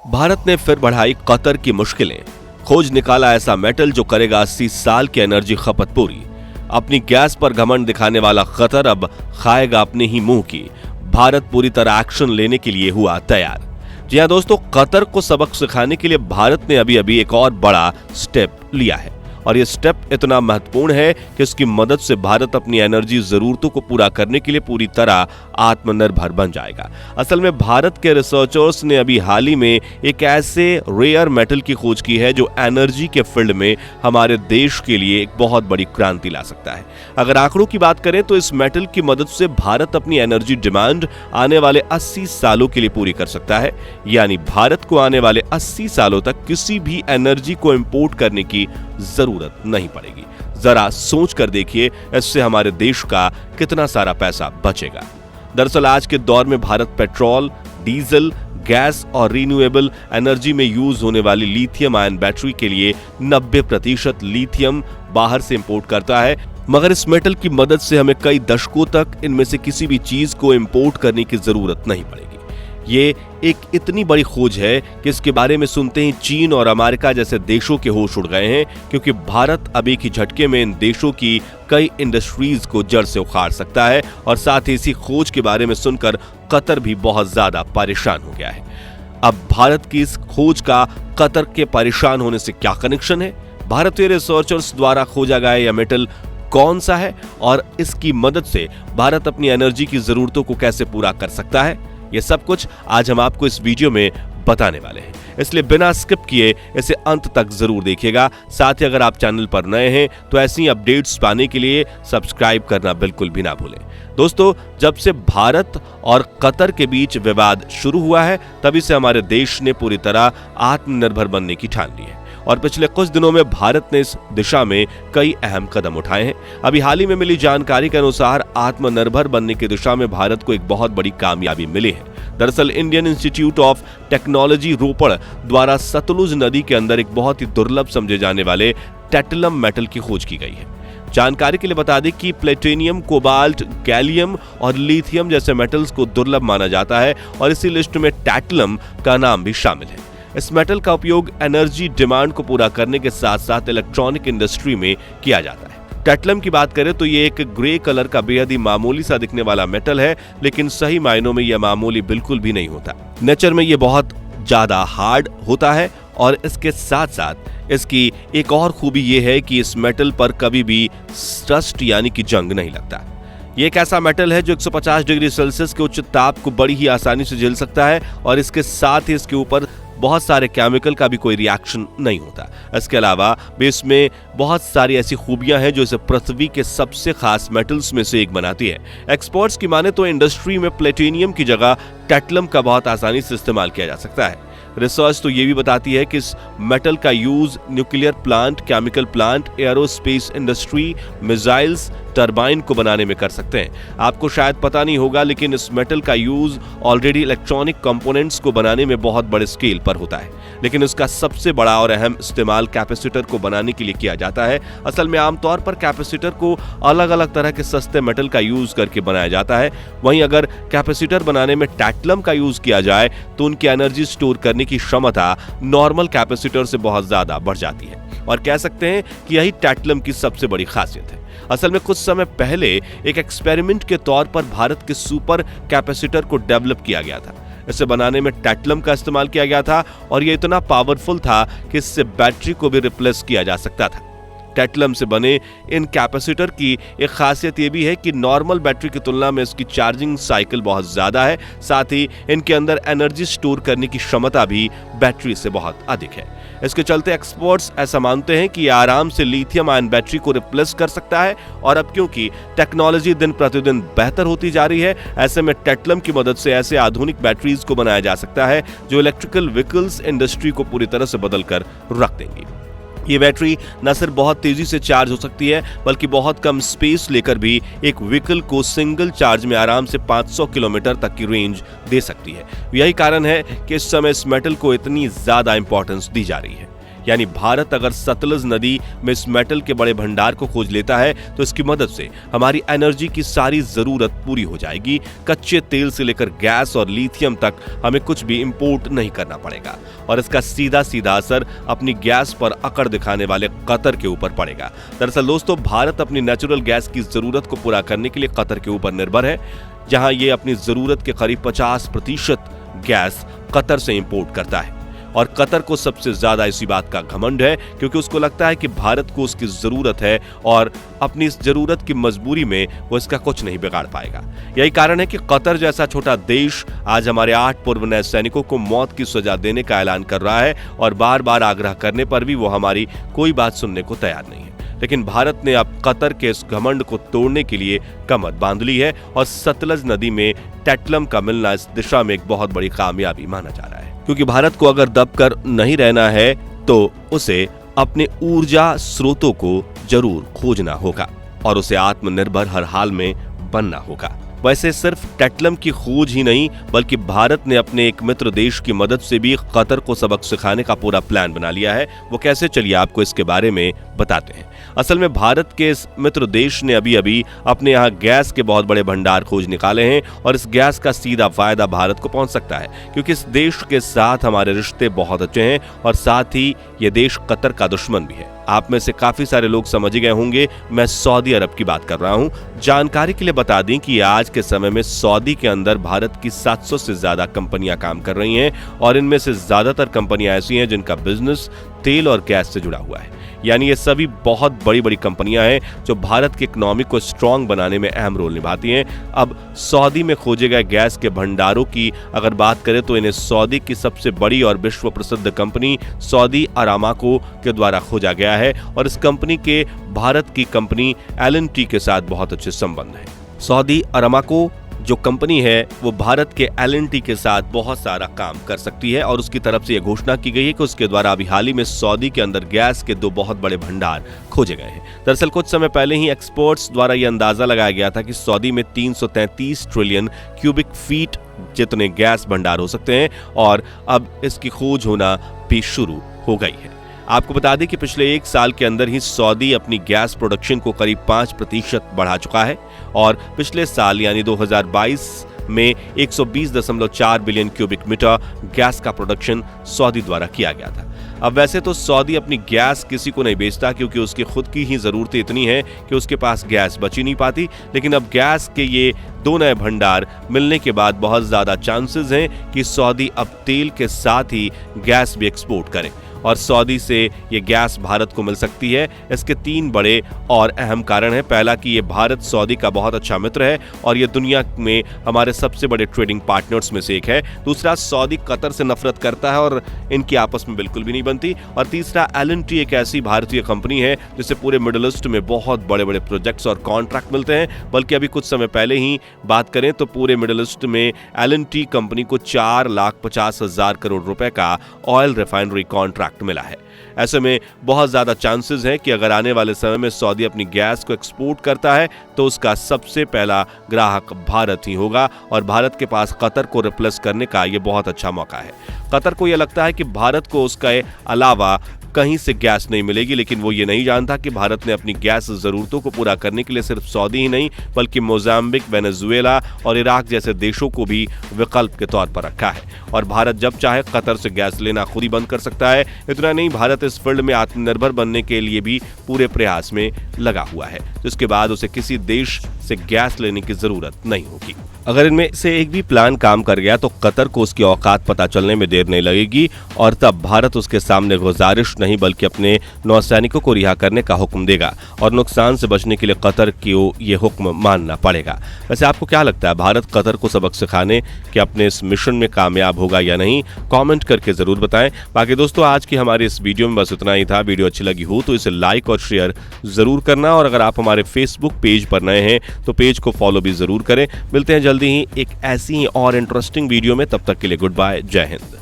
भारत ने फिर बढ़ाई कतर की मुश्किलें। खोज निकाला ऐसा मेटल जो करेगा 80 साल की एनर्जी खपत पूरी। अपनी गैस पर घमंड दिखाने वाला कतर अब खाएगा अपने ही मुंह की। भारत पूरी तरह एक्शन लेने के लिए हुआ तैयार। जी हां दोस्तों, कतर को सबक सिखाने के लिए भारत ने अभी एक और बड़ा स्टेप लिया है और ये स्टेप इतना महत्वपूर्ण है कि इसकी मदद से भारत अपनी एनर्जी जरूरतों को पूरा करने के लिए पूरी तरह आत्मनिर्भर बन जाएगा। असल में भारत के रिसर्चर्स ने अभी हाल ही में एक ऐसे रेयर मेटल की खोज की है जो एनर्जी के फील्ड में हमारे देश के लिए एक बहुत बड़ी क्रांति ला सकता है। अगर आंकड़ों की बात करें तो इस मेटल की मदद से भारत अपनी एनर्जी डिमांड आने वाले 80 सालों के लिए पूरी कर सकता है। यानी भारत को आने वाले 80 सालों तक किसी भी एनर्जी को इंपोर्ट करने की जरूरत नहीं पड़ेगी। जरा सोच कर देखिए, इससे हमारे देश का कितना सारा पैसा बचेगा। दरअसल आज के दौर में भारत पेट्रोल, डीजल, गैस और रिन्यूएबल एनर्जी में यूज होने वाली लिथियम आयन बैटरी के लिए 90% लिथियम बाहर से इंपोर्ट करता है। मगर इस मेटल की मदद से हमें कई दशकों तक इनमें से किसी भी चीज को इंपोर्ट करने की जरूरत नहीं पड़ेगी। ये एक इतनी बड़ी खोज है कि इसके बारे में सुनते ही चीन और अमेरिका जैसे देशों के होश उड़ गए हैं, क्योंकि भारत अब एक ही झटके में इन देशों की कई इंडस्ट्रीज को जड़ से उखाड़ सकता है। और साथ ही इसी खोज के बारे में सुनकर कतर भी बहुत ज्यादा परेशान हो गया है। अब भारत की इस खोज का कतर के परेशान होने से क्या कनेक्शन है? भारतीय रिसर्चर्स द्वारा खोजा गया यह मेटल कौन सा है और इसकी मदद से भारत अपनी एनर्जी की जरूरतों को कैसे पूरा कर सकता है? ये सब कुछ आज हम आपको इस वीडियो में बताने वाले हैं, इसलिए बिना स्किप किए इसे अंत तक जरूर देखिएगा। साथ ही अगर आप चैनल पर नए हैं तो ऐसी अपडेट्स पाने के लिए सब्सक्राइब करना बिल्कुल भी ना भूलें। दोस्तों, जब से भारत और कतर के बीच विवाद शुरू हुआ है तभी से हमारे देश ने पूरी तरह आत्मनिर्भर बनने की ठान ली है और पिछले कुछ दिनों में भारत ने इस दिशा में कई अहम कदम उठाए हैं। अभी हाल ही में मिली जानकारी के अनुसार आत्मनिर्भर बनने की दिशा में भारत को एक बहुत बड़ी कामयाबी मिली है। दरअसल इंडियन इंस्टीट्यूट ऑफ टेक्नोलॉजी रोपड़ द्वारा सतलुज नदी के अंदर एक बहुत ही दुर्लभ समझे जाने वाले टैटलम मेटल की खोज की गई है। जानकारी के लिए बता दें कि प्लेटिनियम, कोबाल्ट, गैलियम और लिथियम जैसे मेटल्स को दुर्लभ माना जाता है और इसी लिस्ट में टैटलम का नाम भी शामिल है। इस मेटल का उपयोग एनर्जी डिमांड को पूरा करने के साथ साथ इलेक्ट्रॉनिक इंडस्ट्री में किया जाता है। टैटलम की बात करें तो ये एक ग्रे कलर का बेहद ही मामूली सा दिखने वाला मेटल है, लेकिन सही मायनों में यह मामूली बिल्कुल भी नहीं होता। नेचर में ये बहुत ज्यादा हार्ड होता है और इसके साथ साथ इसकी एक और खूबी ये है कि इस मेटल पर कभी भी रस्ट यानी कि जंग नहीं लगता। ये एक ऐसा मेटल है जो 150 डिग्री सेल्सियस के उच्च ताप को बड़ी ही आसानी से झेल सकता है और इसके साथ ही इसके ऊपर बहुत सारे केमिकल का भी कोई रिएक्शन नहीं होता। इसके अलावा भी इसमें बहुत सारी ऐसी खूबियां हैं जो इसे पृथ्वी के सबसे खास मेटल्स में से एक बनाती है। एक्सपर्ट्स की माने तो इंडस्ट्री में प्लेटिनियम की जगह टैटलम का बहुत आसानी से इस्तेमाल किया जा सकता है। रिसर्च तो ये भी बताती है कि इस मेटल का use nuclear plant, chemical plant, aerospace industry, missiles, turbine को बनाने में कर सकते हैं। आपको शायद पता नहीं होगा, लेकिन इस मेटल का यूज ऑलरेडी इलेक्ट्रॉनिक कंपोनेंट्स को बनाने में बहुत बड़े स्केल पर होता है, लेकिन इसका सबसे बड़ा और अहम इस्तेमाल कैपेसिटर को बनाने के लिए किया जाता है। असल में आमतौर पर कैपेसिटर को अलग अलग तरह के सस्ते मेटल का यूज करके बनाया जाता है। वहीं अगर कैपेसिटर बनाने में टैटलम का यूज किया जाए तो उनकी एनर्जी स्टोर करने की क्षमता नॉर्मल कैपेसिटर से बहुत ज्यादा बढ़ जाती है और कह सकते हैं कि यही टैटलम की सबसे बड़ी खासियत है। असल में कुछ समय पहले एक एक्सपेरिमेंट के तौर पर भारत के सुपर कैपेसिटर को डेवलप किया गया था। इसे बनाने में टैटलम का इस्तेमाल किया गया था और यह इतना पावरफुल था कि इससे बैटरी को भी रिप्लेस किया जा सकता था। टैटलम से बने इन कैपेसिटर की एक खासियत यह भी है कि नॉर्मल बैटरी की तुलना में इसकी चार्जिंग साइकिल बहुत ज्यादा है। साथ ही इनके अंदर एनर्जी स्टोर करने की क्षमता भी बैटरी से बहुत अधिक है। इसके चलते एक्सपर्ट्स ऐसा मानते हैं कि यह आराम से लिथियम आयन बैटरी को रिप्लेस कर सकता है। और अब क्योंकि टेक्नोलॉजी दिन प्रतिदिन बेहतर होती जा रही है, ऐसे में टैटलम की मदद से ऐसे आधुनिक बैटरीज को बनाया जा सकता है जो इलेक्ट्रिकल व्हीकल्स इंडस्ट्री को पूरी तरह से बदल कर रख देंगी। ये बैटरी न सिर्फ बहुत तेजी से चार्ज हो सकती है, बल्कि बहुत कम स्पेस लेकर भी एक व्हीकल को सिंगल चार्ज में आराम से 500 किलोमीटर तक की रेंज दे सकती है। यही कारण है कि इस समय इस मेटल को इतनी ज्यादा इंपॉर्टेंस दी जा रही है। यानी भारत अगर सतलज नदी में इस मेटल के बड़े भंडार को खोज लेता है तो इसकी मदद से हमारी एनर्जी की सारी जरूरत पूरी हो जाएगी। कच्चे तेल से लेकर गैस और लिथियम तक हमें कुछ भी इंपोर्ट नहीं करना पड़ेगा और इसका सीधा सीधा असर अपनी गैस पर अकड़ दिखाने वाले कतर के ऊपर पड़ेगा। दरअसल दोस्तों, भारत अपनी नेचुरल गैस की जरूरत को पूरा करने के लिए कतर के ऊपर निर्भर है, जहां ये अपनी जरूरत के करीब 50% गैस कतर से इंपोर्ट करता है। और कतर को सबसे ज्यादा इसी बात का घमंड है क्योंकि उसको लगता है कि भारत को उसकी जरूरत है और अपनी इस जरूरत की मजबूरी में वो इसका कुछ नहीं बिगाड़ पाएगा। यही कारण है कि कतर जैसा छोटा देश आज हमारे 8 पूर्व नए सैनिकों को मौत की सजा देने का ऐलान कर रहा है और बार बार आग्रह करने पर भी वो हमारी कोई बात सुनने को तैयार नहीं है। लेकिन भारत ने अब कतर के इस घमंड को तोड़ने के लिए कमर बांध ली है और सतलज नदी में टेट्लम का मिलना इस दिशा में एक बहुत बड़ी कामयाबी माना जा रहा है, क्योंकि भारत को अगर दबकर नहीं रहना है तो उसे अपने ऊर्जा स्रोतों को जरूर खोजना होगा और उसे आत्मनिर्भर हर हाल में बनना होगा। वैसे सिर्फ टेट्लम की खोज ही नहीं बल्कि भारत ने अपने एक मित्र देश की मदद से भी कतर को सबक सिखाने का पूरा प्लान बना लिया है। वो कैसे, चलिए आपको इसके बारे में बताते हैं। असल में भारत के इस मित्र देश ने अभी अभी अपने यहाँ गैस के बहुत बड़े भंडार खोज निकाले हैं और इस गैस का सीधा फायदा भारत को पहुंच सकता है क्योंकि इस देश के साथ हमारे रिश्ते बहुत अच्छे हैं और साथ ही ये देश कतर का दुश्मन भी है। आप में से काफी सारे लोग समझ गए होंगे मैं सऊदी अरब की बात कर रहा हूं। जानकारी के लिए बता दें कि आज के समय में सऊदी के अंदर भारत की 700 से ज्यादा कंपनियां काम कर रही हैं और इनमें से ज्यादातर कंपनियां ऐसी हैं जिनका बिजनेस तेल और गैस से जुड़ा हुआ है। यानी ये सभी बहुत बड़ी बड़ी कंपनियां हैं जो भारत की इकोनॉमी को स्ट्रांग बनाने में अहम रोल निभाती हैं। अब सऊदी में खोजे गए गैस के भंडारों की अगर बात करें तो इन्हें सऊदी की सबसे बड़ी और विश्व प्रसिद्ध कंपनी सऊदी अरामाको के द्वारा खोजा गया है और इस कंपनी के भारत की कंपनी L&T के साथ बहुत अच्छे संबंध हैं। सऊदी अरामाको जो कंपनी है वो भारत के L&T के साथ बहुत सारा काम कर सकती है और उसकी तरफ से यह घोषणा की गई है कि उसके द्वारा अभी हाल ही में सऊदी के अंदर गैस के 2 बहुत बड़े भंडार खोजे गए हैं। दरअसल कुछ समय पहले ही एक्सपर्ट्स द्वारा यह अंदाजा लगाया गया था कि सऊदी में 333 ट्रिलियन क्यूबिक फीट जितने गैस भंडार हो सकते हैं और अब इसकी खोज होना भी शुरू हो गई है। आपको बता दें कि पिछले 1 साल के अंदर ही सऊदी अपनी गैस प्रोडक्शन को करीब 5% बढ़ा चुका है और पिछले साल यानी 2022 में 120.4 बिलियन क्यूबिक मीटर गैस का प्रोडक्शन सऊदी द्वारा किया गया था। अब वैसे तो सऊदी अपनी गैस किसी को नहीं बेचता क्योंकि उसकी खुद की ही जरूरतें इतनी हैं कि उसके पास गैस बच ही नहीं पाती, लेकिन अब गैस के ये 2 नए भंडार मिलने के बाद बहुत ज्यादा चांसेस हैं कि सऊदी अब तेल के साथ ही गैस भी एक्सपोर्ट करे और सऊदी से ये गैस भारत को मिल सकती है। इसके 3 बड़े और अहम कारण हैं। पहला कि ये भारत सऊदी का बहुत अच्छा मित्र है और ये दुनिया में हमारे सबसे बड़े ट्रेडिंग पार्टनर्स में से एक है। दूसरा, सऊदी कतर से नफरत करता है और इनकी आपस में बिल्कुल भी नहीं बनती। और तीसरा, L&T एक ऐसी भारतीय कंपनी है जिससे पूरे मिडिल ईस्ट में बहुत बड़े बड़े प्रोजेक्ट्स और कॉन्ट्रैक्ट मिलते हैं। बल्कि अभी कुछ समय पहले ही बात करें तो पूरे मिडिल ईस्ट में L&T कंपनी को 4,50,000 करोड़ रुपए का ऑयल रिफाइनरी कॉन्ट्रैक्ट मिला है। ऐसे में बहुत ज्यादा चांसेस हैं कि अगर आने वाले समय में सऊदी अपनी गैस को एक्सपोर्ट करता है तो उसका सबसे पहला ग्राहक भारत ही होगा और भारत के पास कतर को रिप्लेस करने का यह बहुत अच्छा मौका है। कतर को यह लगता है कि भारत को उसके अलावा कहीं से गैस नहीं मिलेगी, लेकिन वो ये नहीं जानता कि भारत ने अपनी गैस जरूरतों को पूरा करने के लिए सिर्फ सऊदी ही नहीं बल्कि मोजाम्बिक, वेनेजुएला और इराक जैसे देशों को भी विकल्प के तौर पर रखा है और भारत जब चाहे कतर से गैस लेना खुद ही बंद कर सकता है। इतना नहीं, भारत इस फील्ड में आत्मनिर्भर बनने के लिए भी पूरे प्रयास में लगा हुआ है, जिसके बाद उसे किसी देश से गैस लेने की जरूरत नहीं होगी। अगर इनमें से एक भी प्लान काम कर गया तो कतर को उसकी औकात पता चलने में देर नहीं लगेगी और तब भारत उसके सामने गुजारिश नहीं बल्कि अपने नौसैनिकों को रिहा करने का हुक्म देगा और नुकसान से बचने के लिए कतर को ये हुक्म मानना पड़ेगा। वैसे आपको क्या लगता है, भारत कतर को सबक सिखाने के अपने इस मिशन में कामयाब होगा या नहीं? कमेंट करके जरूर बताएं। बाकी दोस्तों, आज की हमारी इस वीडियो में बस इतना ही था। वीडियो अच्छी लगी हो तो इसे लाइक और शेयर जरूर करना और अगर आप हमारे फेसबुक पेज पर नए हैं तो पेज को फॉलो भी जरूर करें। मिलते हैं जल्दी ही एक ऐसी ही और इंटरेस्टिंग वीडियो में, तब तक के लिए गुड बाय, जय हिंद।